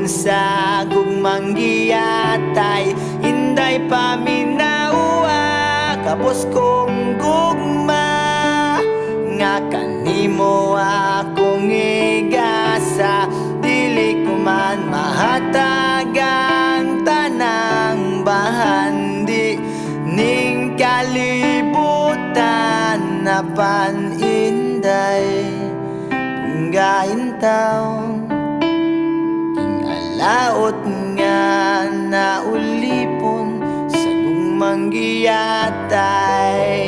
sa gugmang giyatay, inday paminawa kapos kong gugma, nga kanimo akong igasa. Dili ko man mahatagang tanang bahandi, ning kalibutan na paninday. Kung gaintaw king alaot nga naulipon sa gugmang giyatay.